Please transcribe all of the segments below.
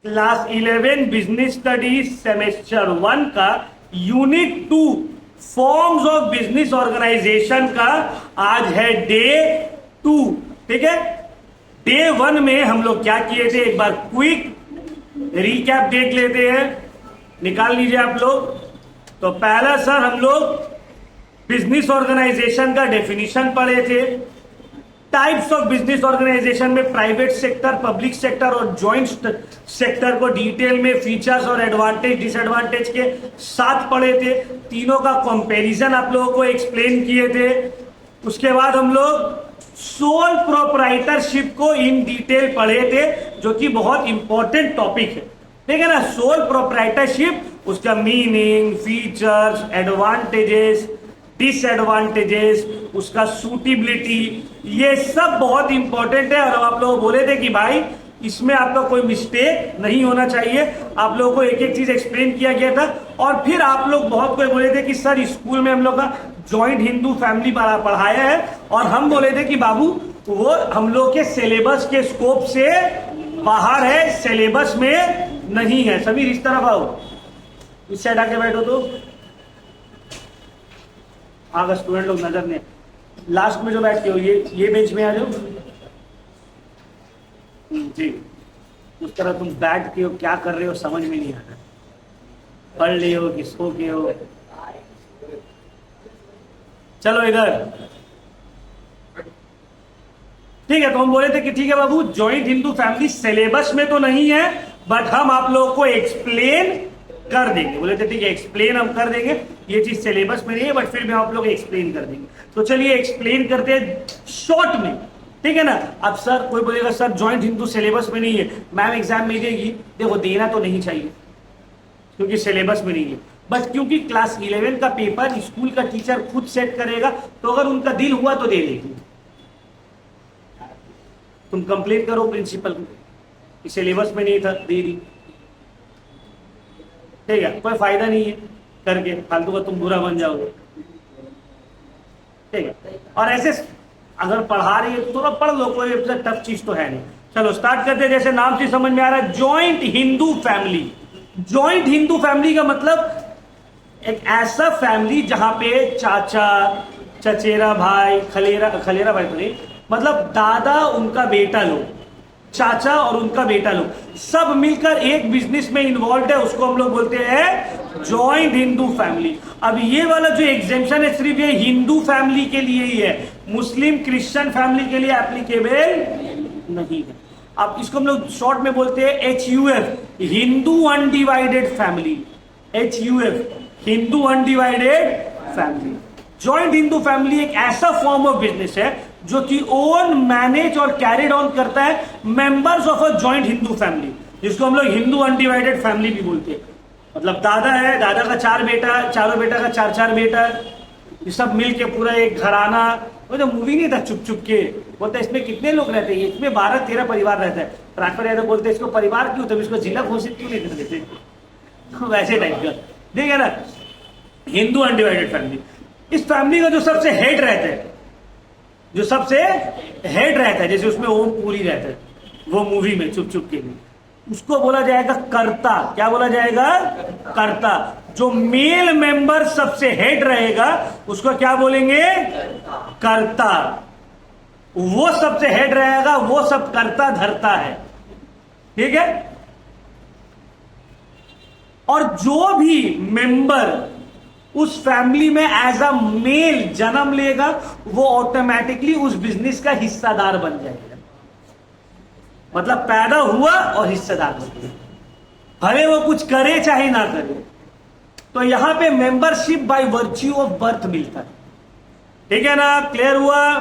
Class 11 business studies semester 1 का unit 2 forms of business organisation का आज है डे 2। ठीक है, डे 1 में हम लोग क्या किए थे, एक बार क्विक रिकैप देख लेते हैं। निकाल लीजिए आप लोग। तो पहला सर हम लोग बिजनेस ऑर्गेनाइजेशन का डेफिनेशन पढ़े थे। टाइप्स ऑफ बिजनेस ऑर्गेनाइजेशन में प्राइवेट सेक्टर, पब्लिक सेक्टर और जॉइंट सेक्टर को डिटेल में फीचर्स और एडवांटेज डिसएडवांटेज के साथ पढ़े थे। तीनों का कंपैरिजन आप लोगों को एक्सप्लेन किए थे। उसके बाद हम लोग सोल प्रोप्राइटरशिप को इन डिटेल पढ़े थे, जो कि बहुत इंपॉर्टेंट टॉपिक है। ठीक है ना। सोल प्रोप्राइटरशिप, उसका मीनिंग, फीचर्स, एडवांटेजेस, डिसएडवांटेजेस, उसका सूटेबिलिटी, ये सब बहुत इंपॉर्टेंट है। और आप लोग बोले थे कि भाई इसमें आपका कोई मिस्टेक नहीं होना चाहिए। आप लोगों को एक एक चीज एक्सप्लेन किया गया था। और फिर आप लोग बहुत कोई बोले थे कि सर स्कूल में हम लोग का जॉइंट हिंदू फैमिली पढ़ाया है, और हम बोले थे कि बाबू वो हम लोग के सिलेबस के स्कोप से बाहर है, सिलेबस में नहीं है। सभी इस तरफ आओ, इस साइड आके बैठो। तो अगर स्टूडेंट लोग नजर नहीं, लास्ट में जो बैठते हो ये बेंच में आ जाओ जी। उस तरह तुम बैठ के हो, क्या कर रहे हो समझ में नहीं आ रहा। पढ़ लिए हो, किसको के हो। चलो इधर। ठीक है, तो हम बोले थे कि ठीक है बाबू, जॉइंट हिंदू फैमिली सिलेबस में तो नहीं है, बट हम आप लोगों को एक्सप्लेन कर देंगे। बोले थे ठीक है, एक्सप्लेन हम कर देंगे। ये चीज सिलेबस में नहीं है, बट फिर भी हम आप लोग एक्सप्लेन कर देंगे। तो चलिए एक्सप्लेन करते हैं शॉर्ट में। ठीक है ना। अब सर कोई बोलेगा सर जॉइंट हिंदू सिलेबस में नहीं है, मैम एग्जाम में देगी। देखो देना तो नहीं चाहिए क्योंकि सिलेबस में नहीं है, बस क्योंकि क्लास 11 का पेपर स्कूल का टीचर खुद सेट करेगा, तो अगर उनका दिल हुआ तो दे देगी। तुम कंप्लेन करो प्रिंसिपल को, सिलेबस में नहीं था, दे दी। ठीक है, कोई फायदा नहीं है करके, फालतू का तुम बुरा बन जाओगे। ठीक है, और ऐसे अगर पढ़ा रही है तो थोड़ा पढ़ लो, कोई टफ चीज तो है नहीं। चलो स्टार्ट करते हैं। जैसे नाम से समझ में आ रहा है, joint Hindu family. Joint Hindu family का मतलब एक ऐसा फैमिली जहां पे चाचा, चचेरा भाई, खलेरा भाई तो नहीं, मतलब दादा, उनका बेटा लोग, चाचा और उनका बेटा लोग सब मिलकर एक बिजनेस में इन्वॉल्व है, उसको हम लोग बोलते हैं जॉइंट हिंदू फैमिली। अब ये वाला जो एग्जेम्पशन है सिर्फ ये हिंदू फैमिली के लिए ही है, मुस्लिम क्रिश्चियन फैमिली के लिए एप्लीकेबल नहीं है। अब इसको हम लोग शॉर्ट में बोलते हैं HUF, Hindu undivided family. HUF, Hindu undivided family. Joint Hindu family एक ऐसा फॉर्म ऑफ बिजनेस है जो कि ओन, मैनेज और कैरिड ऑन करता है members of a joint Hindu family, जिसको हम लोग हिंदू अनडिवाइडेड फैमिली भी बोलते हैं। मतलब दादा है, दादा का 4 बेटा, चारों बेटा का 4 बेटा, ये सब मिलके पूरा एक घराना। वो जो मूवी नहीं था चुप चुप के, बोलते इसमें कितने लोग रहते हैं, इसमें 12-13 परिवार रहता है। ट्रांसफर यादव बोलते इसको परिवार क्यों, तब इसको जिला घोषित क्यों नहीं कर देते, वैसे टाइप का। ठीक है ना। हिंदू अनडिवाइडेड फैमिली, इस फैमिली का जो सबसे हेड रहता है, जो सबसे हेड रहता है, जैसे उसमें ओम पुरी रहता है वो मूवी में चुप चुप के लिए, उसको बोला जाएगा कर्ता। क्या बोला जाएगा? कर्ता। जो मेल मेंबर सबसे हेड रहेगा उसको क्या बोलेंगे? कर्ता। वो सबसे हेड रहेगा, वो सब कर्ता धरता है। ठीक है। और जो भी मेंबर उस फैमिली में एज अ मेल जन्म लेगा, वो ऑटोमेटिकली उस बिजनेस का हिस्सेदार बन जाएगा। मतलब पैदा हुआ और हिस्सेदार बन गया, भले वो कुछ करे चाहे ना करे। तो यहां पे membership by virtue of birth मिलता है। ठीक है ना। क्लियर हुआ?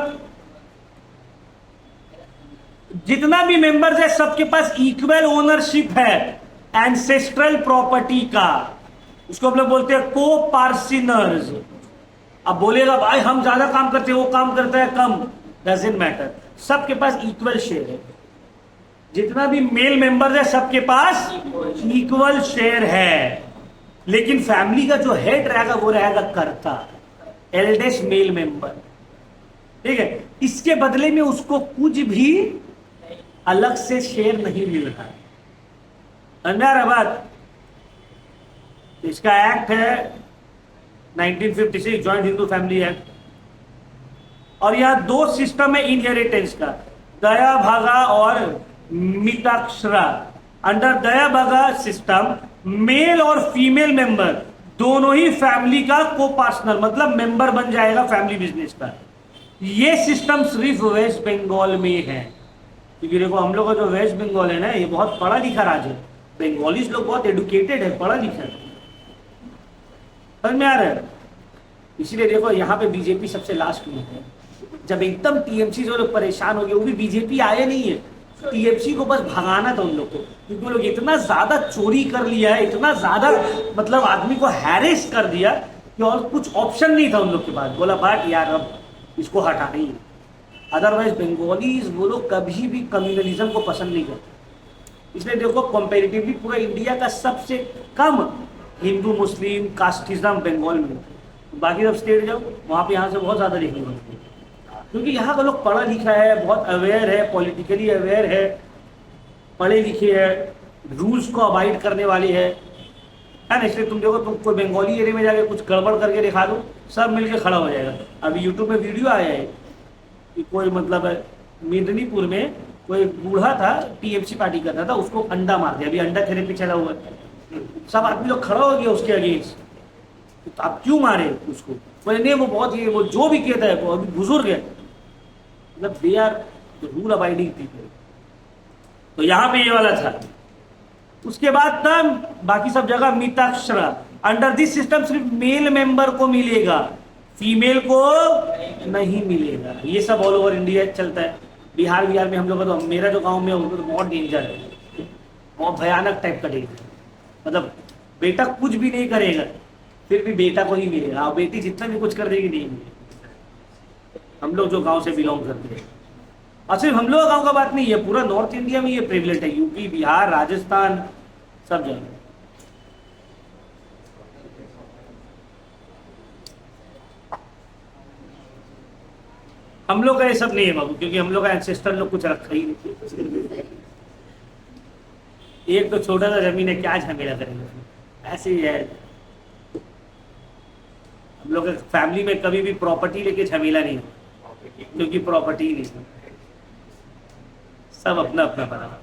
जितना भी मेंबर्स है सबके पास इक्वल ओनरशिप है एंसेस्ट्रल प्रॉपर्टी का, उसको हम लोग बोलते हैं को पार्सिनर्स। अब बोलेगा भाई हम ज्यादा काम करते हैं, वो काम करता है कम, डजंट मैटर, सबके पास इक्वल शेयर है। जितना भी मेल मेंबर है सबके पास इक्वल शेयर है। लेकिन फैमिली का जो हेड रहेगा वो रहेगा कर्ता, एल्डेस्ट मेल मेंबर। ठीक है। इसके बदले में उसको कुछ भी अलग से शेयर नहीं मिल रहा है। अंदर बात, इसका एक्ट है 1956 जॉइंट हिंदू फैमिली एक्ट। और यहां दो सिस्टम है इनहेरिटेंस का, दया भागा और मिताक्षरा। अंडर दया भागा सिस्टम मेल और फीमेल मेंबर दोनों ही फैमिली का को पार्टनर मतलब मेंबर बन जाएगा फैमिली बिजनेस का। ये सिस्टम सिर्फ वेस्ट बंगाल में है, क्योंकि देखो हम लोग का जो वेस्ट बंगाल है ना, ये बहुत पढ़ा लिखा राज्य है। बंगालीज लोग बहुत एडुकेटेड है, पढ़ा लिखा है, समझ में आ रहा है। इसीलिए देखो यहाँ पे बीजेपी सबसे लास्ट में है। जब एकदम टीएमसी जो लोग परेशान हो गए, वो भी बीजेपी आए नहीं है, टीएमसी को बस भगाना था उन लोग को, क्योंकि वो लोग इतना ज्यादा चोरी कर लिया है, इतना ज्यादा मतलब आदमी को हैरेस कर दिया कि और कुछ ऑप्शन नहीं था उन लोग के पास। बोला बाट यार अब इसको हटाना ही है। अदरवाइज बंगालीज वो लोग कभी भी कम्युनलिज्म को पसंद नहीं करते। इसलिए देखो कंपेरेटिवली पूरा इंडिया का सबसे कम हिंदू मुस्लिम कास्टिज्म बंगाल में, बाकी सब स्टेट जाओ वहाँ पे यहाँ से बहुत ज़्यादा देखने को मिलती है, क्योंकि यहाँ का लोग पढ़ा लिखा है, बहुत अवेयर है, पॉलिटिकली अवेयर है, पढ़े लिखे है, रूल्स को अवॉइड करने वाले है ना। इसलिए तुम देखो, तुम कोई बंगाली एरिया में जाके कुछ गड़बड़ करके दिखा दो, सब मिलके खड़ा हो जाएगा। अभी यूट्यूब में वीडियो आया है कि कोई मतलब मेदिनीपुर में कोई बूढ़ा था, टीएमसी पार्टी करता था, उसको अंडा मार दिया। अभी अंडा थेरेपी चला हुआ है, सब आदमी लोग खड़ा हो गया उसके अगेंस्ट, तो आप क्यों मारे उसको? बोले नहीं वो बहुत ये वो जो भी कहता है वो अभी बुजुर्ग है, मतलब they are rule abiding people. तो यहाँ पे ये वाला था। उसके बाद था बाकी सब जगह मिताक्षरा। अंडर दिस सिस्टम सिर्फ मेल मेंबर को मिलेगा, फीमेल को नहीं मिलेगा। ये सब ऑल ओवर इंडिया चलता है। बिहार में हम लोग का तो, मेरा जो गांव में है तो बहुत डेंजर है, बहुत भयानक टाइप का डेंजर। मतलब बेटा कुछ भी नहीं करेगा फिर भी बेटा को ही मिलेगा, और बेटी जितना भी कुछ कर देगी नहीं मिलेगा। हम लोग जो गांव से बिलोंग करते हैं, और सिर्फ हम लोग गांव का बात नहीं है, पूरा नॉर्थ इंडिया में ये प्रिविलेज है, यूपी बिहार राजस्थान सब जगह। हम लोग का ये सब नहीं है बाबू, क्योंकि हम लोग का एंसेस्टर लोग कुछ रखा ही नहीं। एक तो छोटा सा जमीन है, क्या झमेला करेंगे, ऐसे ही है। हम लोग फैमिली में कभी भी प्रॉपर्टी लेके झमेला नहीं हो, क्योंकि प्रॉपर्टी ही नहीं, सब अपना अपना बना।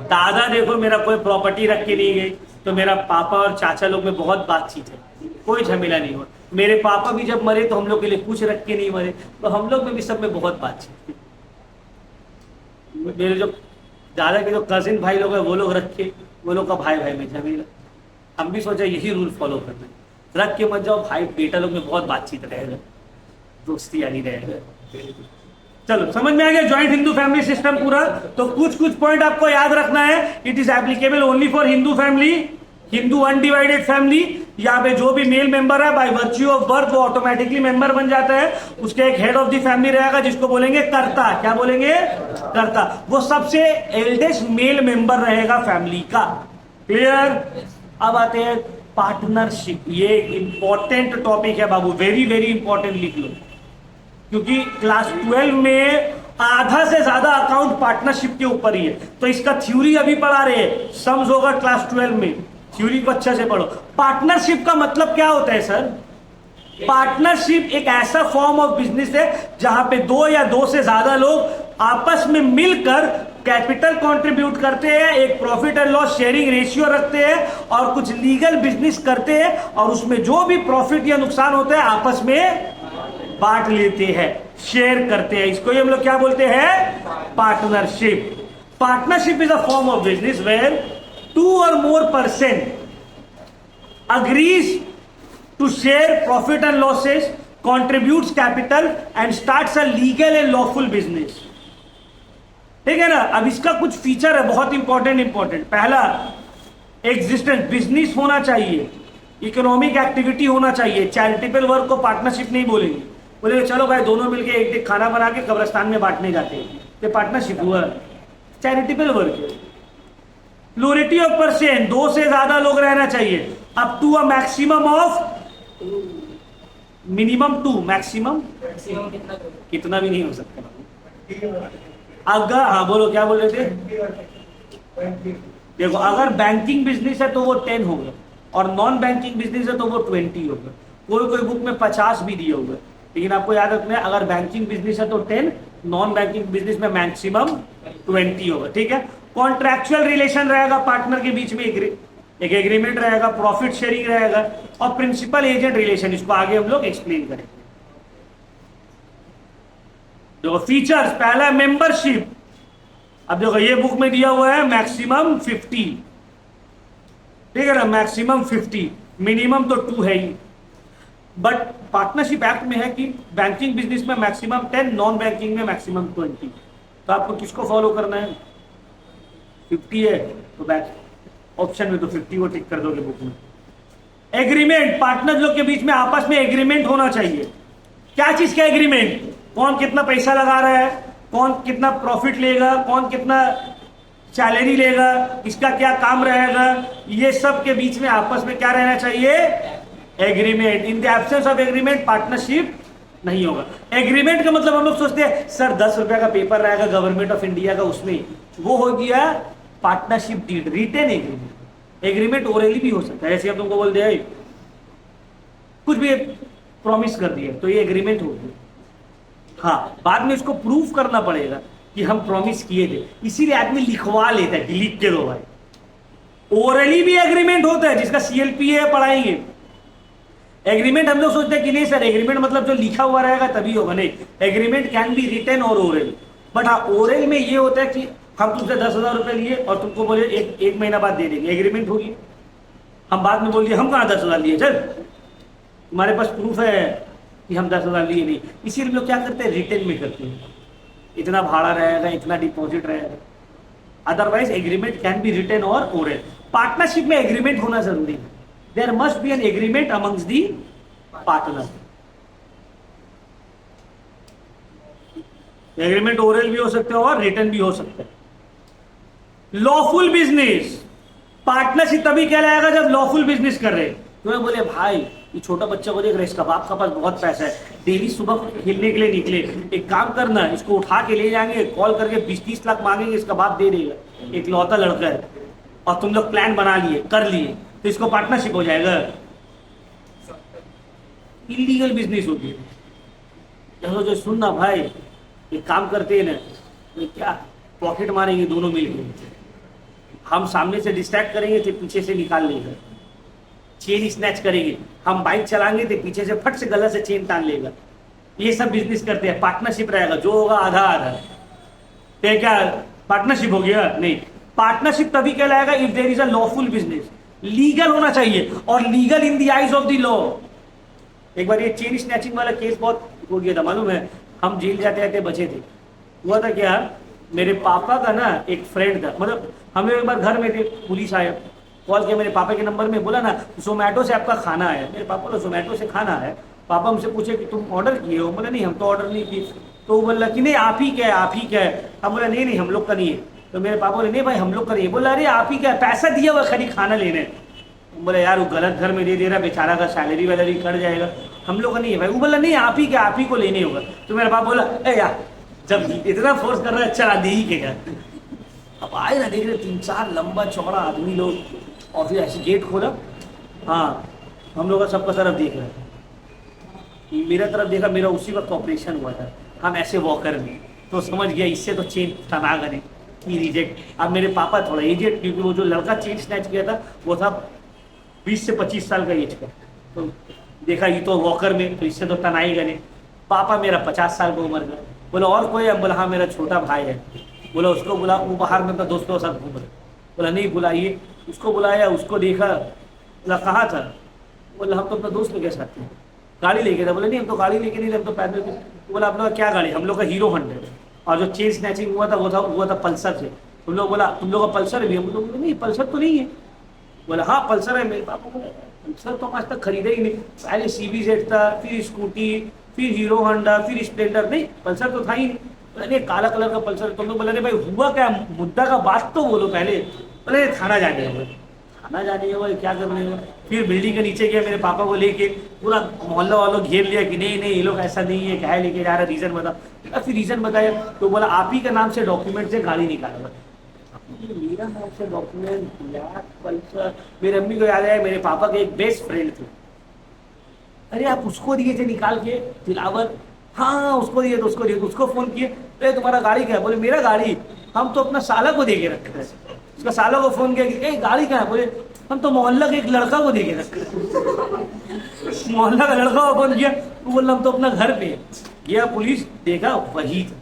दादा देखो मेरा कोई प्रॉपर्टी रख के नहीं गई, तो मेरा पापा और चाचा लोग में बहुत बातचीत है, कोई झमेला नहीं हुआ। मेरे पापा भी जब मरे तो हम लोग के लिए कुछ रख के नहीं मरे, तो हम लोग में भी सब में बहुत बातचीत। मेरे जो दादा के जो कजिन भाई लोग हैं वो लोग रखे, वो लोग का भाई भाई में झमेला। हम भी सोचा यही रूल फॉलो करना है, रख के मत जाओ भाई बेटा लोग में बहुत बातचीत रहेगा, दोस्ती यानी रहेगा। चलो समझ में आ गया ज्वाइंट हिंदू फैमिली सिस्टम पूरा। तो कुछ कुछ पॉइंट आपको याद रखना है। It is applicable only for Hindu family, Hindu undivided family. यहाँ पे जो भी मेल मेंबर है बाय वर्च्यू ऑफ बर्थ वो ऑटोमेटिकली मेंबर बन जाता है। उसके एक हेड ऑफ द फैमिली रहेगा जिसको बोलेंगे कर्ता। क्या बोलेंगे? कर्ता। वो सबसे एल्डेस्ट मेल मेंबर रहेगा फैमिली का। क्लियर? अब आते हैं पार्टनरशिप। ये इंपॉर्टेंट टॉपिक है बाबू, वेरी वेरी इंपॉर्टेंट, लिख लो, क्योंकि क्लास 12 में आधा से ज्यादा अकाउंट पार्टनरशिप के ऊपर ही है। तो इसका थ्योरी अभी पढ़ा रहे हैं, सम्स होगा क्लास 12 में, थ्योरी को अच्छे से पढ़ो। पार्टनरशिप का मतलब क्या होता है सर? पार्टनरशिप एक ऐसा फॉर्म ऑफ बिजनेस है जहां पे दो या दो से ज्यादा लोग आपस में मिलकर कैपिटल कंट्रीब्यूट करते हैं, एक profit and loss sharing ratio रखते हैं और कुछ लीगल बिजनेस करते हैं, और उसमें जो भी प्रॉफिट या नुकसान होता है आपस में बांट लेते हैं, शेयर करते हैं। इसको हम लोग क्या बोलते हैं? Partnership. Partnership is a form of business where 2 or more person agrees to share profit and losses, contributes capital and starts a legal and lawful business. ठीक है ना? अब इसका कुछ फीचर है बहुत इंपॉर्टेंट। पहला, एग्जिस्टेंस, बिजनेस होना चाहिए, इकोनॉमिक एक्टिविटी होना चाहिए। चैरिटेबल वर्क को पार्टनरशिप नहीं बोलेंगे, बोलेंगे चलो भाई दोनों मिलके एक खाना बना के कब्रिस्तान में बांटने जाते हैं, ये पार्टनरशिप हुआ, चैरिटेबल वर्क है। प्लूरिटी ऑफ पर्सन, 2 से ज्यादा लोग रहना चाहिए, up to a maximum of minimum 2, maximum कितना भी नहीं हो सकता। अगर हाँ बोलो, क्या बोल रहे थे? देखो, अगर बैंकिंग बिजनेस है तो वो 10 होगा, और नॉन बैंकिंग बिजनेस है तो वो 20 होगा। कोई कोई बुक में 50 भी दिए होगा, लेकिन आपको याद रखना है अगर बैंकिंग बिजनेस है तो 10, नॉन बैंकिंग बिजनेस में मैक्सिमम 20 होगा। ठीक है। कॉन्ट्रैक्चुअल रिलेशन रहेगा पार्टनर के बीच में, एक एग्रीमेंट रहेगा, प्रॉफिट शेयरिंग रहेगा, और प्रिंसिपल एजेंट रिलेशन, इसको आगे हम लोग एक्सप्लेन करेंगे। देखो फीचर्स, पहला मेंबरशिप। अब देखो ये बुक में दिया हुआ है मैक्सिमम 50, ठीक है ना, मैक्सिमम 50, मिनिमम तो 2 है ही। बट पार्टनरशिप एक्ट में है कि बैंकिंग बिजनेस में मैक्सिमम 10, नॉन बैंकिंग में मैक्सिमम 20। तो आपको किसको फॉलो करना है? 50 है तो बैंक ऑप्शन में तो 50 को टिक कर दोगे बुक में। एग्रीमेंट, पार्टनर लोग के बीच में आपस में एग्रीमेंट होना चाहिए। क्या चीज का एग्रीमेंट? कौन कितना पैसा लगा रहा है, कौन कितना प्रॉफिट लेगा, कौन कितना सैलरी लेगा, इसका क्या काम रहेगा, ये सब के बीच में आपस में क्या रहना चाहिए? Agreement. In the absence of agreement partnership नहीं होगा। एग्रीमेंट का मतलब हम लोग सोचते हैं सर 10 रुपया का पेपर रहेगा गवर्नमेंट ऑफ इंडिया का, उसमें वो हो गया partnership deed, written agreement. Agreement orally भी हो सकता है, ऐसे हम तुमको बोल दिया कुछ भी प्रॉमिस कर दिया तो ये एग्रीमेंट हो गया। हाँ, बाद में इसको प्रूफ करना पड़ेगा कि हम प्रॉमिस किए थे, इसीलिए आदमी लिखवा लेता है कि लिख के दो भाई। ओरली भी एग्रीमेंट होता है, जिसका सीएलपी है पढ़ाएंगे। एग्रीमेंट हम लोग सोचते हैं कि नहीं सर एग्रीमेंट मतलब जो लिखा हुआ रहेगा तभी होगा, नहीं, एग्रीमेंट कैन बी रिटन और ओरल। बट हाँ, ओरल में ये होता है कि हम तुमसे 10,000 रुपए लिए और तुमको बोले एक महीना बाद दे देंगे, एग्रीमेंट होगी। हम बाद में बोलिए हम कहाँ 10,000 लिए, चल तुम्हारे पास प्रूफ है कि हम 10,000 लिए नहीं। इसीलिए हम लोग क्या करते हैं, रिटर्न में करते हैं, इतना भाड़ा रहेगा, इतना डिपॉजिट रहेगा। Otherwise agreement can be written और ओरल। पार्टनरशिप में एग्रीमेंट होना जरूरी है। There must be an agreement amongst the partner. Agreement oral भी हो सकते हैं और रिटर्न भी हो सकते हैं। लॉफुल बिजनेस, पार्टनरशिप तभी कहलाएगा जब लॉफुल बिजनेस कर रहे। तो बोले भाई ये छोटा बच्चा को देख रहे, इसका बाप का पास बहुत पैसा है, डेली सुबह खेलने के लिए निकले, एक काम करना इसको उठा के ले जाएंगे, कॉल करके 20-30 लाख मांगेंगे, इसका बाप दे देगा, एक लौता लड़का है, और तुम लोग प्लान बना लिए, कर लिए, तो इसको पार्टनरशिप हो जाएगा। इलीगल बिजनेस होती है। चलो जो सुनना भाई, एक काम करते हैं ना, तो क्या पॉकेट मारेंगे दोनों मिलकर, हम सामने से डिस्ट्रैक्ट करेंगे तो पीछे से निकाल लेगा, चेन स्नैच करेंगे, हम बाइक चलाएंगे तो पीछे से फट से गला से चेन तान लेगा। ये सब बिजनेस करते हैं। पार्टनरशिप रहेगा, जो होगा आधा आधा। तो क्या पार्टनरशिप हो गया? नहीं। पार्टनरशिप तभी कहलाएगा if there is a lawful business, legal होना चाहिए, और legal in the eyes of the law. एक बार ये चेन स्नैचिंग वाला केस बहुत हो गया था, मालूम है, हम जेल जाते जाते बचे थे। हुआ था क्या, मेरे पापा का ना एक फ्रेंड था, मतलब हम लोग एक बार घर में थे, पुलिस आया, कॉल किया मेरे पापा के नंबर में, बोला ना जोमेटो से आपका खाना आया। मेरे पापा बोला जोमेटो से खाना है? पापा हमसे पूछे कि तुम ऑर्डर किए हो? बोला नहीं हम तो ऑर्डर नहीं किए। तो वो बोला कि नहीं आप ही क्या है, आप ही क्या है। हम बोला नहीं नहीं हम लोग का नहीं है। तो मेरे पापा बोले नहीं भाई हम लोग का नहीं है। बोला अरे आप ही क्या है, पैसा दिया हुआ खाली खाना लेने। बोला यार वो गलत घर में दे रहा, बेचारा का सैलरी वैलरी कट जाएगा, हम लोग का नहीं है भाई। वो बोला नहीं आप ही क्या, आप ही को लेने होगा। तो मेरा पापा बोला ए यार जब इतना फोर्स कर रहा है चला दे ही के क्या। अब आए ना देख रहे 3-4 लंबा चौड़ा आदमी लोग, और फिर ऐसे गेट खोला, हाँ हम लोग का सबका तरफ देख रहा है, मेरा तरफ देखा, मेरा उसी वक्त ऑपरेशन हुआ था, हम ऐसे वॉकर में, तो समझ गया इससे तो चेन तना करें कि रिजेक्ट। अब मेरे पापा थोड़ा एजेड, क्योंकि वो जो लड़का चेन स्नैच किया था वो था 20 से 25 साल का एज का, तो देखा ये तो वॉकर में, तो इससे तो तनाएगा नहीं। पापा मेरा 50 साल का उम्र का। बोला और कोई है? बोला हाँ मेरा छोटा भाई है। बोला उसको बुला, वो बाहर में अपना दोस्तों के साथ घूम रहे। बोला नहीं बुलाइए। उसको बुलाया, उसको देखा, बोला कहाँ था? बोला हम तो अपना दोस्त लोग के साथ थे, गाड़ी लेके था। बोला नहीं हम तो गाड़ी लेके नहीं थे, हम तो पैदल थे। बोला आप लोग का क्या गाड़ी? हम लोग का हीरो 100। और जो चेन स्नैचिंग हुआ था वो था पल्सर से। तुम लोग बोला तुम लोग का पल्सर भी? हम लोग बोले नहीं पल्सर तो नहीं है। बोला हाँ पल्सर है। मेरे पापा को पल्सर तो आज तक खरीदा ही नहीं, पहले CBZ था, फिर स्कूटी, फिर हीरो होंडा, फिर स्प्लेंडर, नहीं पल्सर तो था ही नहीं। बोले काला कलर का पल्सर। तुम लोग बोले भाई हुआ क्या, मुद्दा का बात तो बोलो पहले। बोले थाना जाने है, थाना जाने है क्या करने है। फिर बिल्डिंग के नीचे गया, मेरे पापा को लेके पूरा मोहल्ला वालों घेर लिया कि नहीं नहीं ये लोग ऐसा नहीं है, क्या है लेके जा रहा, रीजन बता। फिर रीजन बताया तो बोला आप ही के नाम से डॉक्यूमेंट से गाड़ी निकाला। मेरा नाम से डॉक्यूमेंट, ब्लैक पल्सर। मेरी अम्मी को याद है, मेरे पापा के एक बेस्ट फ्रेंड थे। अरे आप उसको दिए थे निकाल के दिलावर? हाँ उसको दिए, तो उसको दिए, तो उसको फोन किए, अरे तुम्हारा गाड़ी क्या है? बोले मेरा गाड़ी हम तो अपना साला को दे के रखते थे। उसका साला को फोन किया कि ए गाड़ी क्या है? बोले हम तो मोहल्ला के एक लड़का को दे के रखते थे। मोहल्ला का लड़का को फोन किया, तो बोला हम तो अपना घर पे। गया पुलिस, देखा वही था।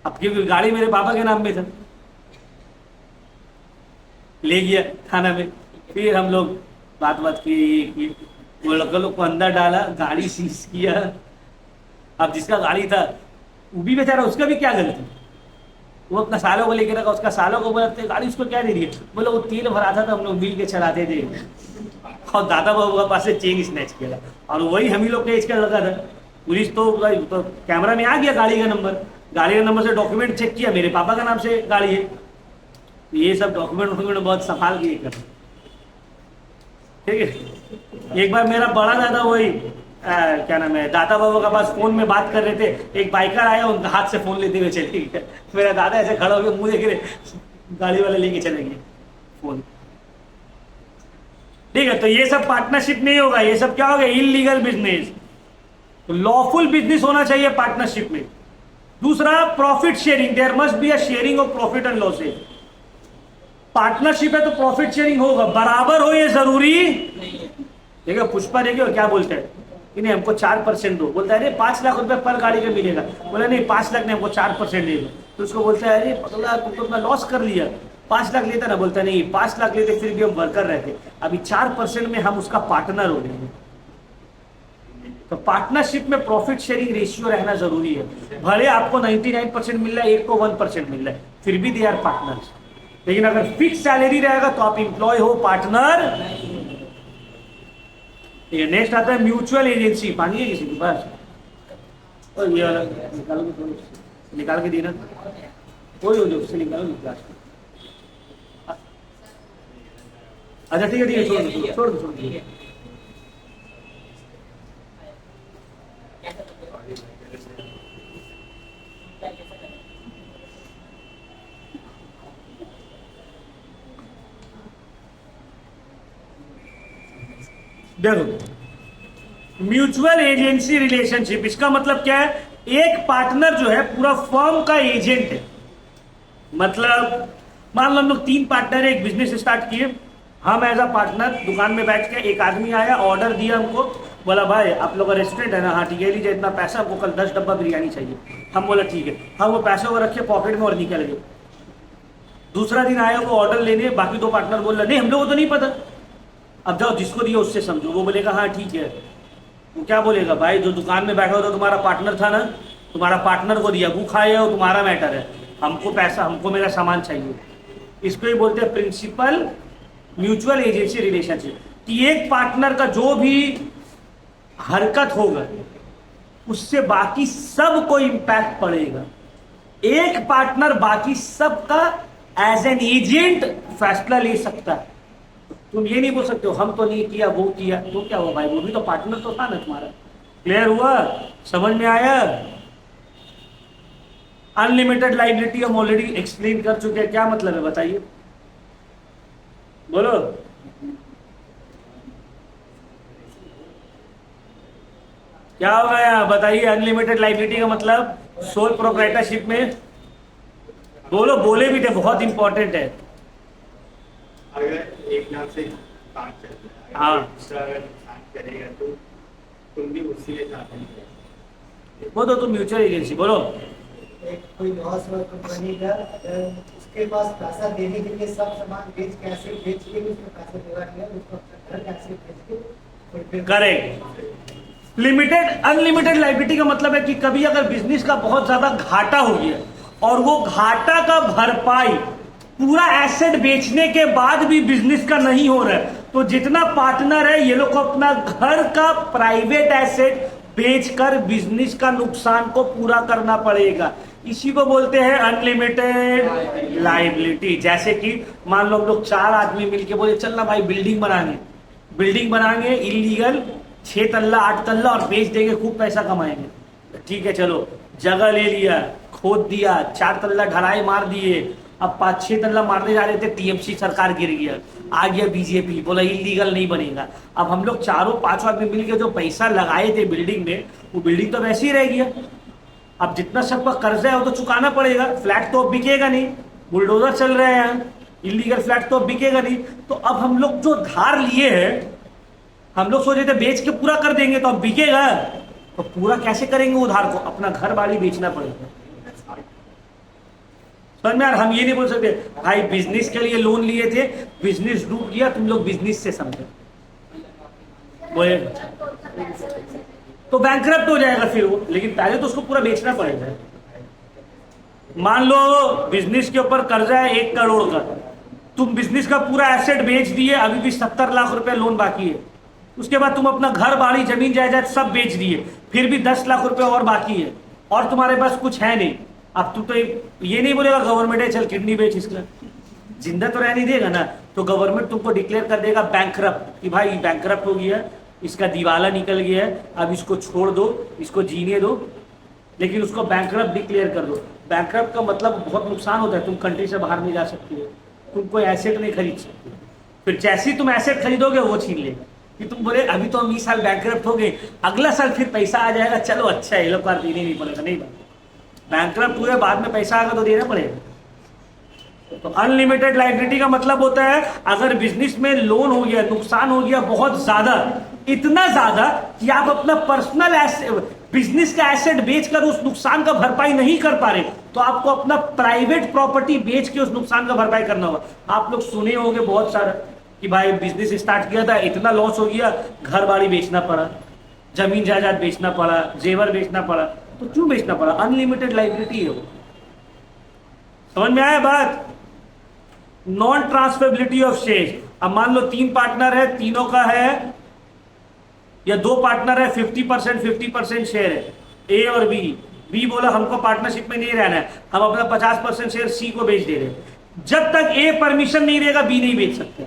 अब क्योंकि गाड़ी मेरे पापा के नाम में था, ले गया थाना में। फिर हम लोग बात की, वो लड़का लोग को अंदर डाला, गाड़ी सीज किया। अब जिसका गाड़ी था वो भी बेचारा, उसका भी क्या गलती? वो अपना सालों को लेकर रखा, उसका सालों को बोला गाड़ी उसको क्या दे रही है? बोला वो तेल भराता था, हम लोग मिल के चलाते थे। और दादा बाबू के पास से चेन स्नैच किया, और वही हम ही लोग का एज का लड़का था। पुलिस तो कैमरा में आ गया गाड़ी का नंबर से डॉक्यूमेंट चेक किया, मेरे पापा का नाम से गाड़ी है। ये सब डॉक्यूमेंट बहुत संभाल के कर, ठीक है। एक बार मेरा बड़ा दादा वही क्या नाम है, दादा बाबा के पास फोन में बात कर रहे थे, एक बाइकर आया, उनका हाथ से फोन लेते हुए चले गए। मेरा दादा ऐसे खड़ा हो गया, मुंह देख रहे, गाड़ी वाले लेके चले गए फोन। ठीक है, तो ये सब पार्टनरशिप नहीं होगा, ये सब क्या होगा? Illegal business. तो लॉफुल बिजनेस होना चाहिए पार्टनरशिप में। दूसरा, profit sharing, there must be a sharing of profit and losses. Partnership है तो प्रॉफिट शेयरिंग होगा, बराबर हो ये जरूरी। देखिए पुष्पा देखिए और क्या बोलते हैं कि नहीं हमको 4% दो। बोलता है अरे 5 लाख रुपए पर गाड़ी का मिलेगा। बोला नहीं 5 लाख नहीं, हमको 4% दे दो। तो उसको बोलता है अरे पगला तुम तो अपना लॉस कर लिया, 5 लाख लेता ना। बोलता नहीं 5 लाख लेते फिर भी हम वर्कर रहते, अभी 4% में हम उसका पार्टनर हो गए। तो पार्टनरशिप में प्रॉफिट शेयरिंग रेशियो रहना जरूरी है। भले आपको 99% मिल रहा है, एक को 1% मिल रहा है, फिर भी दे आर पार्टनर्स। लेकिन अगर फिक्स सैलरी रहेगा तो आप इंप्लॉय हो, पार्टनर। नेक्स्ट आता है म्यूचुअल एजेंसी। पानी है किसी के पास? और ये वाला निकाल के देना, कोई हो जो उससे निकालो क्लास। अच्छा ठीक है छोड़ दो। देखो म्यूचुअल एजेंसी रिलेशनशिप, इसका मतलब क्या है? एक पार्टनर जो है पूरा फर्म का एजेंट है। मतलब मान लो हम लोग 3 पार्टनर है, एक बिजनेस स्टार्ट किए, हम एज अ पार्टनर दुकान में बैठ के, एक आदमी आया, ऑर्डर दिया हमको, बोला भाई आप लोग का रेस्टोरेंट है ना? हाँ ठीक है, लीजिए इतना पैसा, हमको कल 10 डब्बा बिरयानी चाहिए। हम बोला ठीक है, हम वो पैसा वो रखे पॉकेट में और निकल गए। दूसरा दिन आया वो ऑर्डर लेने, बाकी 2 पार्टनर बोल रहे नहीं हम लोग को तो नहीं पता। अब जाओ जिसको दिया उससे समझो, वो बोलेगा हाँ ठीक है। वो क्या बोलेगा? भाई जो दुकान में बैठा होता तुम्हारा पार्टनर था ना, तुम्हारा पार्टनर को दिया, वो खाए हो तुम्हारा मैटर है, हमको पैसा, हमको मेरा सामान चाहिए। इसको ही बोलते हैं प्रिंसिपल म्यूचुअल एजेंसी रिलेशनशिप। कि एक पार्टनर का जो भी हरकत होगा उससे बाकी सबको इंपैक्ट पड़ेगा। एक पार्टनर बाकी सबका एज एन एजेंट फैसला ले सकता है। तुम ये नहीं बोल सकते हो हम तो नहीं किया, वो किया, तो क्या हुआ भाई? वो भी तो पार्टनर तो था ना तुम्हारा। क्लियर हुआ? समझ में आया? अनलिमिटेड लाइबिलिटी हम ऑलरेडी एक्सप्लेन कर चुके हैं, क्या मतलब है बताइए, बोलो। क्या होगा यहाँ बताइए? अनलिमिटेड लाइबिलिटी का मतलब सोल प्रोप्राइटरशिप में, बोलो, बोले भी थे, बहुत इंपॉर्टेंट है। अगर 1 लाख से काम चल रहा है, हाँ, अगर नुकसान करेगा तो तुम भी उसी के साथ हैं। वो तो तुम म्यूचुअल एजेंसी बोलो। एक कोई लॉस हुआ कंपनी का, उसके पास पैसा देने के लिए सब सामान बेच के उसको पैसा देगा नहीं, उसको अपना घर कैसे बेच के करेक्ट। लिमिटेड अनलिमिटेड लाइबिलिटी का मतलब है कि कभी अगर बिजनेस का बहुत ज्यादा घाटा हो गया और वो घाटा का भरपाई पूरा एसेट बेचने के बाद भी बिजनेस का नहीं हो रहा है, तो जितना पार्टनर है ये लोग को अपना घर का प्राइवेट एसेट बेचकर बिजनेस का नुकसान को पूरा करना पड़ेगा। इसी को बोलते हैं अनलिमिटेड लाइबिलिटी। जैसे कि मान लो हम लोग 4 आदमी मिलके बोले चल ना भाई बिल्डिंग बनाएंगे इलीगल 6 तल्ला 8 तल्ला और बेच देंगे, खूब पैसा कमाएंगे। ठीक है चलो, जगह ले लिया, खोद दिया, 4 तल्ला ढलाई मार दिए, अब 5-6 तल्ला मारने जा रहे थे, टीएमसी सरकार गिर गया, आ गया बीजेपी, बोला इलीगल नहीं बनेगा। अब हम लोग 4-5 आदमी मिलकर जो पैसा लगाए थे बिल्डिंग में, वो बिल्डिंग तो वैसे ही रह गया। अब जितना सबका कर्जा है वो तो चुकाना पड़ेगा, फ्लैट तो अब बिकेगा नहीं, बुलडोजर चल रहे हैं, इलीगल फ्लैट तो अब बिकेगा नहीं। तो अब हम लोग जो धार लिए हैं, हम लोग सोचे थे बेच के पूरा कर देंगे तो अब बिकेगा, तो पूरा कैसे करेंगे उधार को? अपना घर बाड़ी बेचना पड़ेगा। समझ में यार, हम ये नहीं बोल सकते भाई बिजनेस के लिए लोन लिए थे, बिजनेस डूब गया, तुम लोग बिजनेस से समझो, बोले तो बैंकरप्ट हो जाएगा फिर वो। लेकिन पहले तो उसको पूरा बेचना पड़ेगा। मान लो बिजनेस के ऊपर कर्जा है 1 करोड़ का, तुम बिजनेस का पूरा एसेट बेच दिए, अभी भी 70 लाख रुपए लोन बाकी है। उसके बाद तुम अपना घर बाड़ी जमीन जायदाद सब बेच दिए, फिर भी 10 लाख रुपए और बाकी है, और तुम्हारे पास कुछ है नहीं। अब तू तो ये नहीं बोलेगा गवर्नमेंट है चल किडनी बेच, इसका जिंदा तो रह नहीं देगा ना। तो गवर्नमेंट तुमको डिक्लेयर कर देगा बैंकरप्ट कि भाई बैंकरप्ट हो गया, इसका दिवाला निकल गया है, अब इसको छोड़ दो, इसको जीने दो, लेकिन उसको बैंकरप्ट डिक्लेयर कर दो। बैंकरप्ट का मतलब बहुत नुकसान होता है, तुम कंट्री से बाहर नहीं जा सकती हो, तुम कोई एसेट नहीं खरीद सकते। फिर जैसे ही तुम एसेट खरीदोगे वो छीन लेगा कि तुम बोले अभी तो हम 20 साल बैंकरप्ट हो गए, अगला साल फिर पैसा आ जाएगा, चलो अच्छा है ये लोग देने नहीं पड़ेगा। नहीं, बैंकरप्ट हुए बाद में पैसा आएगा तो देना पड़ेगा। तो अनलिमिटेड लायबिलिटी का मतलब होता है अगर बिजनेस में लोन हो गया, नुकसान हो गया बहुत ज्यादा, इतना ज्यादा कि आप अपना पर्सनल बिजनेस का एसेट बेचकर उस नुकसान का भरपाई नहीं कर पा रहे, तो आपको अपना प्राइवेट प्रॉपर्टी बेच के उस नुकसान का भरपाई करना होगा। आप लोग सुने होंगे बहुत सारा कि भाई बिजनेस स्टार्ट किया था, इतना लॉस हो गया, घर बाड़ी बेचना पड़ा, जमीन जायदाद बेचना पड़ा, जेवर बेचना पड़ा। तो क्यों बेचना पड़ा? अनलिमिटेड लायबिलिटी है वो। समझ में आया बात? Non transferability of share. अब मान लो 3 पार्टनर है, तीनों का है, या 2 पार्टनर है, 50% शेयर है, ए और बी। बी बोला हमको पार्टनरशिप में नहीं रहना है, हम अपना 50% शेयर सी को बेच दे रहे हैं। जब तक ए परमिशन नहीं देगा बी नहीं बेच सकते।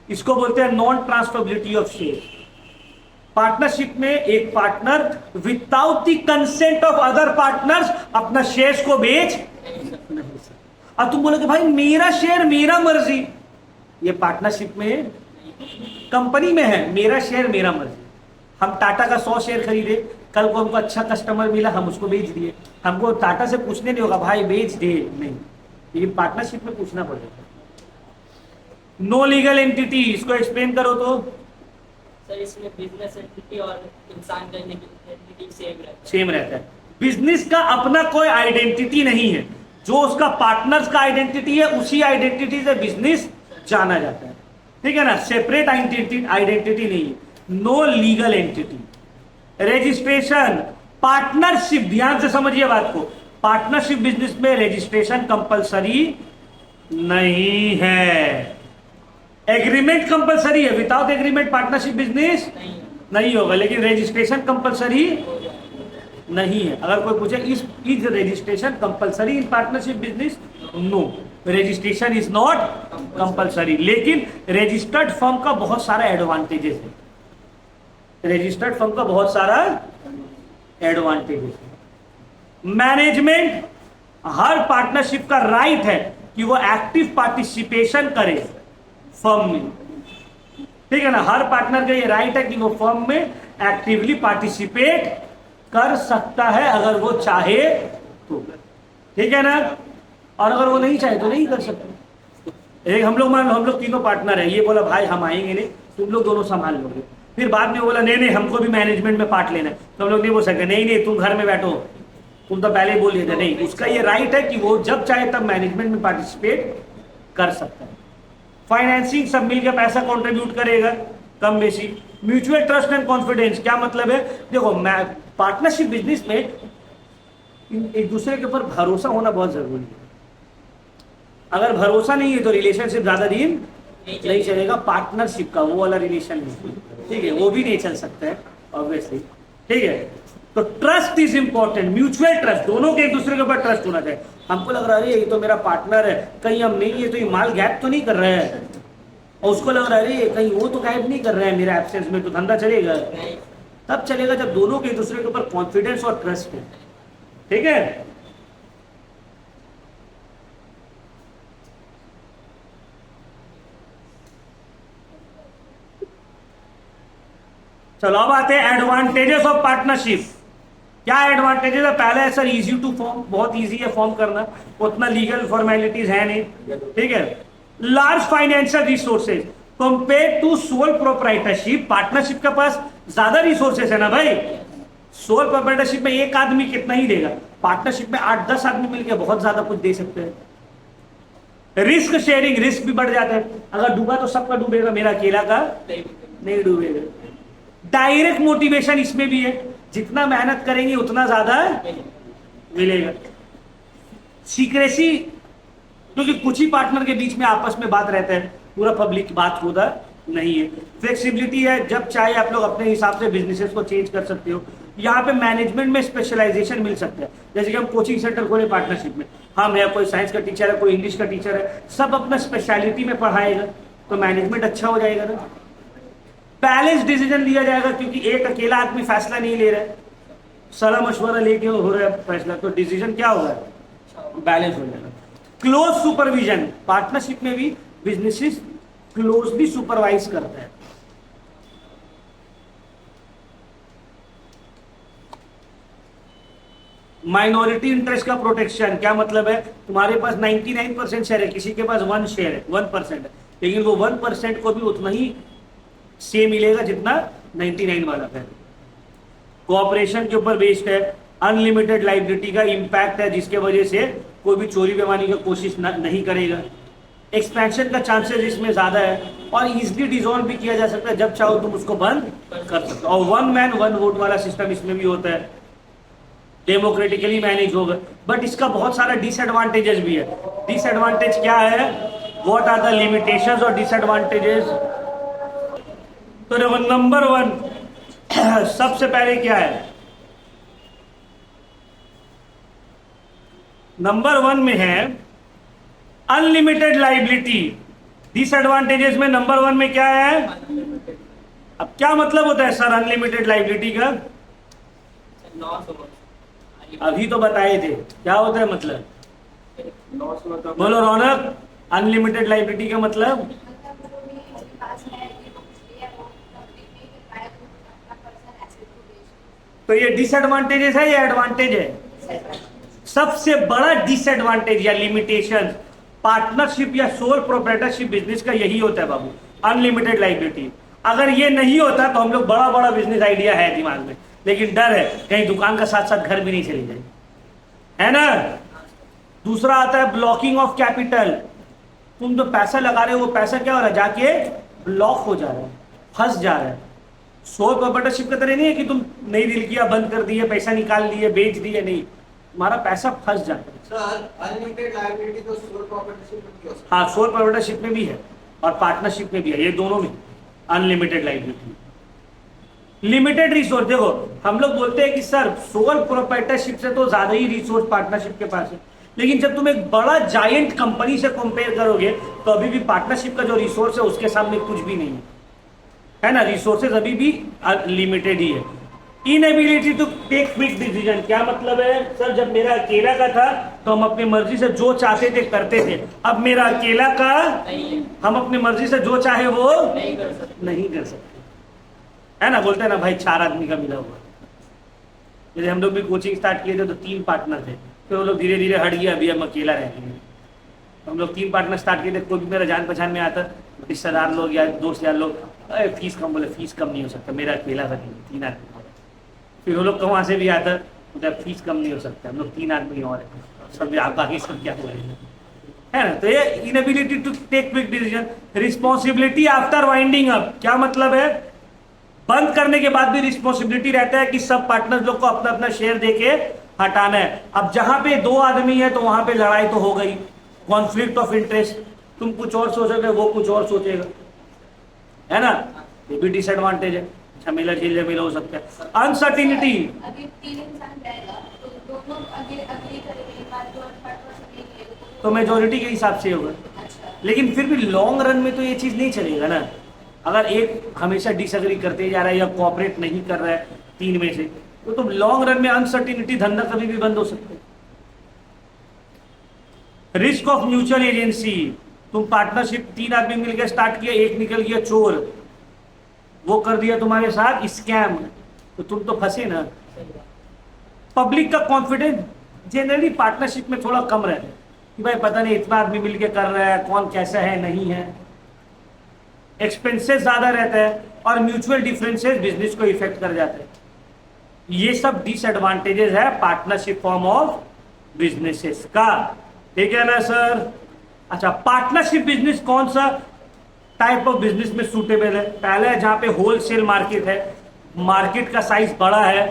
इसको बोलते हैं non transferability of share. Partnership में एक partner without the consent of other partners अपना शेयर्स को बेच नहीं सकता। अब तुम बोलोगे भाई मेरा शेयर मेरा मर्जी, ये पार्टनरशिप में कंपनी में है, मेरा शेयर मेरा मर्जी। हम टाटा का 100 शेयर खरीदे, कल को हमको अच्छा कस्टमर मिला, हम उसको बेच दिए, हमको टाटा से पूछने नहीं होगा भाई बेच दे, नहीं, ये पार्टनरशिप में पूछना पड़ेगा। नो लीगल एंटिटी, इसको एक्सप्लेन करो तो। सर इसमें बिजनेस एंटिटी और इंसान का एंटिटी सेम रहता है। बिजनेस का अपना कोई आइडेंटिटी नहीं है, जो उसका पार्टनर्स का आइडेंटिटी है उसी आइडेंटिटी से बिजनेस जाना जाता है, ठीक है ना। सेपरेट आइडेंटिटी नहीं है। No legal entity. Registration, partnership, ध्यान से समझिए बात को, पार्टनरशिप बिजनेस में रजिस्ट्रेशन कंपलसरी नहीं है। एग्रीमेंट कंपलसरी है, विदाउट एग्रीमेंट पार्टनरशिप बिजनेस नहीं होगा, लेकिन रजिस्ट्रेशन कंपलसरी नहीं है। अगर कोई पूछे is registration compulsory in partnership business, no, registration is not compulsory. लेकिन रजिस्टर्ड फर्म का बहुत सारा एडवांटेजेस है, रजिस्टर्ड फर्म का बहुत सारा एडवांटेजेस है। मैनेजमेंट, हर पार्टनरशिप का राइट है कि वो एक्टिव पार्टिसिपेशन करे फर्म में, ठीक है ना। हर पार्टनर का ये राइट है कि वो फर्म में एक्टिवली पार्टिसिपेट कर सकता है अगर वो चाहे तो, ठीक है ना। और अगर वो नहीं चाहे तो नहीं कर सकते। एक हम लोग तीनों पार्टनर है, ये बोला भाई हम आएंगे नहीं, तुम लोग दोनों संभाल लोगे। फिर बाद में बोला नहीं हमको भी मैनेजमेंट में पार्ट लेना है, तो हम लोग नहीं बोल सकते नहीं तुम घर में बैठो, तुम तो पहले ही बोल दिए थे। नहीं, उसका ये राइट है कि वो जब चाहे तब मैनेजमेंट में पार्टिसिपेट कर सकता है। फाइनेंसिंग, सब मिलकर पैसा कंट्रीब्यूट करेगा कम बेसी। म्यूचुअल ट्रस्ट एंड कॉन्फिडेंस, क्या मतलब है? देखो पार्टनरशिप बिजनेस में एक दूसरे के ऊपर भरोसा होना बहुत जरूरी है। अगर भरोसा नहीं है तो रिलेशनशिप ज्यादा दिन नहीं चलेगा। पार्टनरशिप का वो वाला रिलेशन नहीं, ठीक है, वो भी नहीं चल सकता है ऑब्वियसली, ठीक है। तो trust is important, mutual trust, दोनों के एक दूसरे के ऊपर ट्रस्ट होना चाहिए। हमको लग रहा है ये तो मेरा पार्टनर है, कहीं हम नहीं, ये तो ये माल गैप तो नहीं कर रहा है, और उसको लग रहा है कहीं वो तो गायब नहीं कर रहा है मेरा एब्सेंस में, तो धंधा चलेगा। तब चलेगा जब दोनों के एक दूसरे के ऊपर कॉन्फिडेंस और ट्रस्ट है, ठीक है। चलो अब आते हैं एडवांटेजेस ऑफ पार्टनरशिप। क्या एडवांटेजेस है? पहला है सर इजी टू फॉर्म, बहुत इजी है फॉर्म करना, उतना लीगल फॉर्मेलिटीज है नहीं, ठीक है। Large financial resources compare to sole proprietorship, partnership के पास ज्यादा रिसोर्सेज है ना भाई। सोल प्रोप्राइटरशिप में एक आदमी कितना ही देगा, पार्टनरशिप में 8-10 आदमी मिलकर बहुत ज्यादा कुछ दे सकते हैं। रिस्क शेयरिंग, रिस्क भी बढ़ जाता है, अगर डूबा तो सबका डूबेगा, मेरा अकेला का नहीं डूबेगा। डायरेक्ट मोटिवेशन इसमें भी है, जितना मेहनत करेंगे उतना ज्यादा मिलेगा। सीक्रेसी, क्योंकि कुछ ही पार्टनर के बीच में आपस में बात रहता है, पूरा पब्लिक बात होता नहीं है। फ्लेक्सिबिलिटी है, जब चाहे आप लोग अपने हिसाब से बिजनेसेस को चेंज कर सकते हो। यहाँ पे मैनेजमेंट में स्पेशलाइजेशन मिल सकता है, जैसे कि हम कोचिंग सेंटर खोले पार्टनरशिप में, हम है, कोई साइंस का टीचर है, कोई इंग्लिश का टीचर है, सब अपना स्पेशलिटी में पढ़ाएगा तो मैनेजमेंट अच्छा हो जाएगा ना। बैलेंस डिसीजन लिया जाएगा, क्योंकि एक अकेला आदमी फैसला नहीं ले रहा है, सलाह मशवरा लेके हो रहा है फैसला, तो डिसीजन क्या होगा, बैलेंस हो जाएगा। क्लोज सुपरविजन, पार्टनरशिप में भी बिजनेसेस क्लोजली सुपरवाइज करता है। माइनॉरिटी इंटरेस्ट का प्रोटेक्शन, क्या मतलब है, तुम्हारे पास 99% शेयर है, किसी के पास 1 शेयर है, 1% है, लेकिन वो 1% को भी उतना ही सेम मिलेगा जितना 99 वाला है। कोऑपरेशन के ऊपर बेस्ड है। अनलिमिटेड लाइबिलिटी का इंपैक्ट है, जिसके वजह से कोई भी चोरी बेमानी की कोशिश नहीं करेगा। एक्सपेंशन का चांसेस इसमें ज्यादा है, और इजिली डिसॉल्व भी किया जा सकता है, जब चाहो तुम उसको बंद कर सकते हो। और 1 मैन 1 वोट वाला सिस्टम इसमें भी होता है, डेमोक्रेटिकली मैनेज होगा। बट इसका बहुत सारा डिसएडवांटेजेस भी है। डिसएडवांटेज क्या है, व्हाट आर द लिमिटेशंस और डिसएडवांटेजेस? तो देखो, नंबर 1 सबसे पहले क्या है, नंबर 1 में है अनलिमिटेड लाइबिलिटी। डिसएडवांटेजेस में नंबर 1 में क्या है? अब क्या मतलब होता है सर अनलिमिटेड लाइबिलिटी का? अभी तो बताए थे, क्या होता है मतलब? बोलो रौनक, अनलिमिटेड लाइबिलिटी का मतलब? तो ये डिसएडवांटेजेस है या एडवांटेज है? सबसे बड़ा डिसएडवांटेज या लिमिटेशन पार्टनरशिप या सोल प्रोप्राइटरशिप बिजनेस का यही होता है बाबू, अनलिमिटेड लाइबिलिटी। अगर ये नहीं होता तो हम लोग बड़ा बड़ा बिजनेस आइडिया है दिमाग में, लेकिन डर है कहीं दुकान का साथ साथ घर भी नहीं चली जाए, है ना। दूसरा आता है ब्लॉकिंग ऑफ कैपिटल। तुम जो पैसा लगा रहे हो वो पैसा क्या हो रहा है, जाके ब्लॉक हो जा रहा है, फंस जा रहा है। सोल प्रोप्राइटरशिप का तरह नहीं है कि तुम नहीं डील किया, बंद कर दिए, पैसा निकाल लिए, बेच दिए, नहीं, तुम्हारा पैसा फंस जाता है। अनलिमिटेड लायबिलिटी तो सोल प्रोप्राइटरशिप में भी हो सकता है। हाँ, सोल प्रोप्राइटरशिप में भी है और पार्टनरशिप में भी है, ये दोनों में अनलिमिटेड लाइबिलिटी। लिमिटेड रिसोर्स, देखो हम लोग बोलते हैं कि सर सोल प्रोप्राइटरशिप से तो ज्यादा ही रिसोर्स पार्टनरशिप के पास है, लेकिन जब तुम एक बड़ा जायंट कंपनी से कंपेयर करोगे तो अभी भी पार्टनरशिप का जो रिसोर्स है उसके सामने कुछ भी नहीं है ना। रिसोर्सेज अभी भी लिमिटेड ही है। Inability to take quick decision, क्या मतलब है सर, जब मेरा अकेला का था तो हम अपनी मर्जी से जो चाहते थे करते थे, अब मेरा अकेला का हम अपनी मर्जी से जो चाहे वो नहीं कर सकते, है ना। बोलते हैं ना भाई 4 आदमी का मिला हुआ। जैसे हम लोग भी कोचिंग स्टार्ट किए थे तो 3 पार्टनर थे, फिर वो लोग धीरे धीरे हट गया, अभी हम अकेला रह गए। हम लोग 3 पार्टनर स्टार्ट किए थे, कोई भी मेरा जान पहचान में आता, रिश्तेदार लोग या दोस्त यार लोग, फीस कम, बोले फीस कम नहीं हो सकता, मेरा अकेला का 3 आदमी। फिर वो लोग कहाँ से भी आता, मतलब फीस कम नहीं हो सकता, हम लोग 3 आदमी और सब, बाकी सब क्या हुआ है ना। तो ये inability to take quick decision. Responsibility after winding up, क्या मतलब है, बंद करने के बाद भी रिस्पॉन्सिबिलिटी रहता है कि सब पार्टनर लोग को अपना अपना शेयर देके हटाना है। अब जहां पे 2 आदमी है तो वहां पे लड़ाई तो हो गई, कॉन्फ्लिक्ट ऑफ इंटरेस्ट, तुम कुछ और सोचोगे वो कुछ और सोचेगा, है ना। ये भी डिसएडवांटेज है, झमेला झमेला हो सकता है। अनसर्टिनिटी, अगर 3 इंसान रहेगा तो दोनों अग्री करेंगे, एक बात जो तो मेजोरिटी के हिसाब से होगा। अच्छा, लेकिन फिर भी लॉन्ग रन में तो ये चीज नहीं चलेगा ना। अगर एक हमेशा डिसएग्री करते जा रहा है या कोऑपरेट नहीं कर रहा है 3 में से, तो तुम लॉन्ग रन में अनसर्टिनिटी, धंधा कभी भी बंद हो सकता है। रिस्क ऑफ म्यूचुअल एजेंसी, तुम पार्टनरशिप 3 आदमी मिलकर स्टार्ट किया, एक निकल गया चोर, वो कर दिया तुम्हारे साथ स्कैम, तो तुम तो फंसे ना। सही बात। पब्लिक का कॉन्फिडेंस जनरली पार्टनरशिप में थोड़ा कम रहता है कि भाई पता नहीं इतना आदमी मिलके कर रहा है, कौन कैसा है नहीं है, एक्सपेंसेस ज्यादा रहता है और म्यूचुअल डिफरेंसेस बिजनेस को इफेक्ट कर जाते हैं। ये सब डिसएडवांटेजेस है पार्टनरशिप फॉर्म ऑफ बिजनेसेस का, ठीक है ना सर। अच्छा, पार्टनरशिप बिजनेस कौन सा टाइप ऑफ बिजनेस में सूटेबल है? पहला है जहां पे होलसेल मार्केट है, मार्केट का साइज बड़ा है,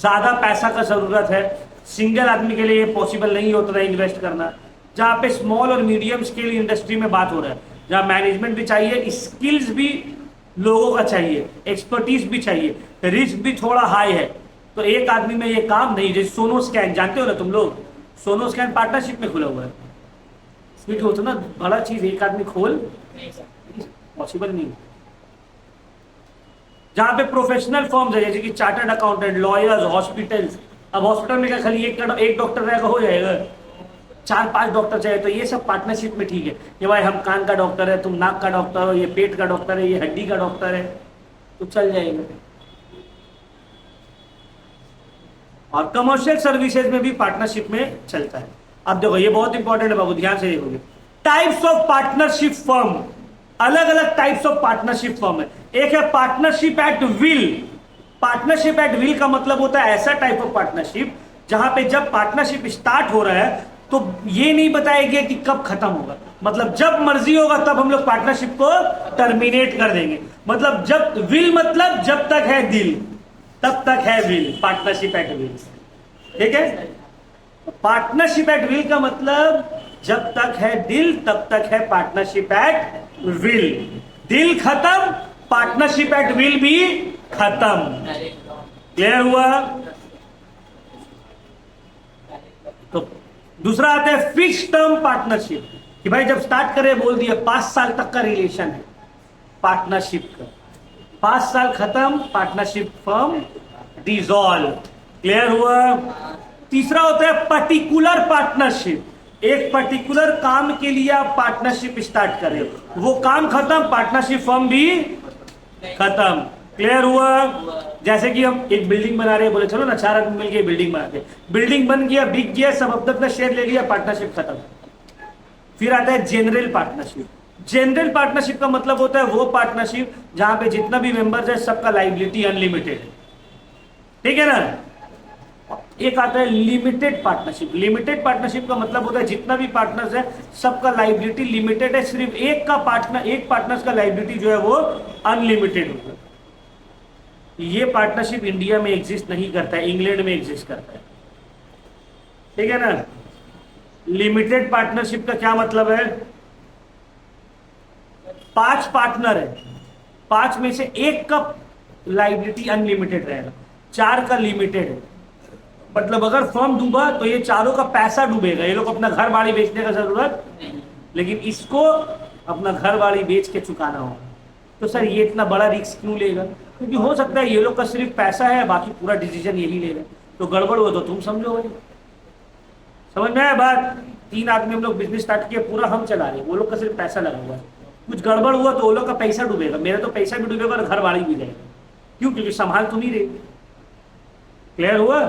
ज्यादा पैसा का जरूरत है, सिंगल आदमी के लिए ये पॉसिबल नहीं होता है इन्वेस्ट करना। जहां पे स्मॉल और मीडियम स्केल इंडस्ट्री में बात हो रहा है, जहां मैनेजमेंट भी चाहिए, स्किल्स भी लोगों का चाहिए, एक्सपर्टीज भी चाहिए, रिस्क भी थोड़ा हाई है, तो एक आदमी में ये काम नहीं। जैसे सोनो स्कैन जानते हो ना तुम लोग, सोनो स्कैन पार्टनरशिप में खुला हुआ है, क्योंकि उतना बड़ा चीज एक आदमी खोल नहीं सर। पॉसिबल नहीं। जहां पे प्रोफेशनल फर्म्स है जैसे कि चार्टर्ड अकाउंटेंट, लॉयर्स, हॉस्पिटल्स, अब हॉस्पिटल में क्या खाली एक डॉक्टर रहेगा हो जाएगा, 4-5 डॉक्टर चाहिए, तो ये सब पार्टनरशिप में ठीक है कि भाई हम कान का डॉक्टर है, तुम नाक का डॉक्टर हो, ये पेट का डॉक्टर है, ये हड्डी का डॉक्टर है, तो चल जाएगा। और कमर्शियल सर्विसेज में भी पार्टनरशिप में चलता है। अब देखो ये बहुत इंपॉर्टेंट है बाबू, ध्यान से देखोगे। टाइप्स ऑफ पार्टनरशिप फर्म, अलग अलग टाइप्स ऑफ पार्टनरशिप फर्म है। एक है partnership at will. Partnership at will का मतलब होता है ऐसा टाइप ऑफ पार्टनरशिप जहां पे जब पार्टनरशिप स्टार्ट हो रहा है तो ये नहीं बताया गया कि कब खत्म होगा, मतलब जब मर्जी होगा तब हम लोग पार्टनरशिप को टर्मिनेट कर देंगे। मतलब जब विल मतलब जब तक है दिल तब तक है विल, पार्टनरशिप एट विल, ठीक है। पार्टनरशिप एट विल का मतलब जब तक है दिल तब तक है पार्टनरशिप एट विल। दिल खत्म, पार्टनरशिप एट विल भी खत्म। क्लियर हुआ? तो दूसरा आता है फिक्स टर्म पार्टनरशिप, कि भाई जब स्टार्ट करे बोल दिया 5 साल तक का रिलेशन है पार्टनरशिप का, 5 साल खत्म, पार्टनरशिप फर्म डिसॉल्व। क्लियर हुआ? तीसरा होता है पर्टिकुलर पार्टनरशिप, एक पर्टिकुलर काम के लिए आप पार्टनरशिप स्टार्ट करें, वो काम खत्म, पार्टनरशिप फर्म भी खत्म। क्लियर हुआ? जैसे कि हम एक बिल्डिंग बना रहे हैं, बोले चलो ना 4 आदमी मिलकर बिल्डिंग बनाते, बिल्डिंग बन गया, बिक गया, सब अब तक शेयर ले लिया, पार्टनरशिप खत्म। फिर आता है जनरल पार्टनरशिप। जनरल पार्टनरशिप का मतलब होता है वो पार्टनरशिप जहां पे जितना भी मेंबर्स है सबका लाइबिलिटी अनलिमिटेड है, ठीक है ना। एक आता है लिमिटेड पार्टनरशिप। लिमिटेड पार्टनरशिप का मतलब होता है जितना भी पार्टनर्स है सबका लाइबिलिटी लिमिटेड है, सिर्फ एक पार्टनर्स का लाइबिलिटी जो है वो अनलिमिटेड होगा। ये पार्टनरशिप इंडिया में एग्जिस्ट नहीं करता है, इंग्लैंड में एग्जिस्ट करता है, ठीक है ना। लिमिटेड पार्टनरशिप का क्या मतलब है? 5 पार्टनर है, 5 में से एक का लाइबिलिटी अनलिमिटेड रहेगा, 4 का लिमिटेड है। मतलब अगर फर्म डूबा तो ये चारों का पैसा डूबेगा, ये लोग अपना घर बाड़ी बेचने का जरूरत नहीं, लेकिन इसको अपना घर बाड़ी बेच के चुकाना होगा। तो सर ये इतना बड़ा रिस्क क्यों लेगा? क्योंकि हो सकता है ये लोग का सिर्फ पैसा है, बाकी पूरा डिसीजन यही ले रहे, तो गड़बड़ हो तो तुम समझो भाई। समझ में आया बात? 3 आदमी हम लोग बिजनेस स्टार्ट किया, पूरा हम चला रहे, वो लोग का सिर्फ पैसा लगा हुआ है, कुछ गड़बड़ हुआ तो वो लोग का पैसा डूबेगा, मेरा तो पैसा भी डूबेगा और घर बाड़ी भी जाएगा। क्यों? क्योंकि संभाल तुम ही रहे। क्लियर हुआ?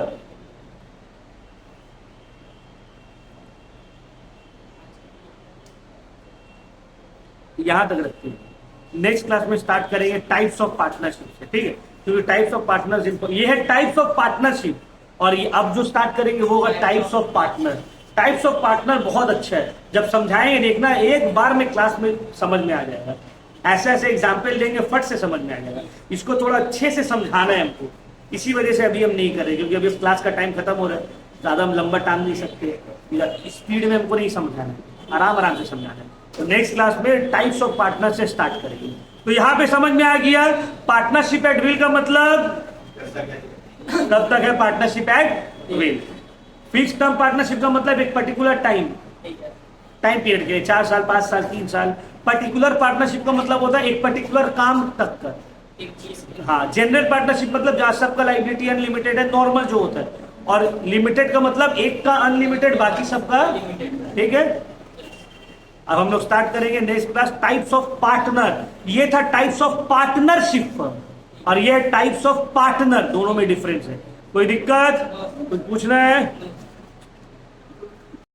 यहां तक रखते हैं, नेक्स्ट क्लास में स्टार्ट करेंगे टाइप्स ऑफ पार्टनरशिप से, ठीक है। क्योंकि टाइप्स ऑफ पार्टनरशिप ये है टाइप्स ऑफ पार्टनरशिप, और ये अब जो स्टार्ट करेंगे वो होगा types of partner. Types of partner बहुत अच्छा है, जब समझाएंगे देखना एक बार में क्लास में समझ में आ जाएगा। ऐसे ऐसे एग्जाम्पल देंगे फट से समझ में आ जाएगा, इसको थोड़ा अच्छे से समझाना है हमको, इसी वजह से अभी हम नहीं कर रहे, क्योंकि अभी क्लास का टाइम खत्म हो रहा है, ज्यादा हम लंबा टाइम नहीं सकते, स्पीड में हमको नहीं समझाना है, आराम आराम से समझाना है। तो नेक्स्ट क्लास में टाइप्स ऑफ पार्टनर से स्टार्ट करेंगे। तो यहां पे समझ में आ गया पार्टनरशिप एट विल का मतलब तब तक है partnership at will. Fix term partnership का मतलब एक पर्टिकुलर टाइम पीरियड के, 4 साल, 5 साल, 3 साल। पर्टिकुलर पार्टनरशिप का मतलब होता है एक पर्टिकुलर काम तक का। हाँ, जनरल पार्टनरशिप मतलब जहां सबका लाइबिलिटी अनलिमिटेड है, नॉर्मल जो होता है, और लिमिटेड का मतलब एक का अनलिमिटेड, बाकी सबका, ठीक है। अब हम लोग स्टार्ट करेंगे next class types of partner. ये था टाइप्स ऑफ पार्टनरशिप फर्म। और ये टाइप्स ऑफ पार्टनर, दोनों में डिफरेंस है। कोई दिक्कत? कुछ पूछना है?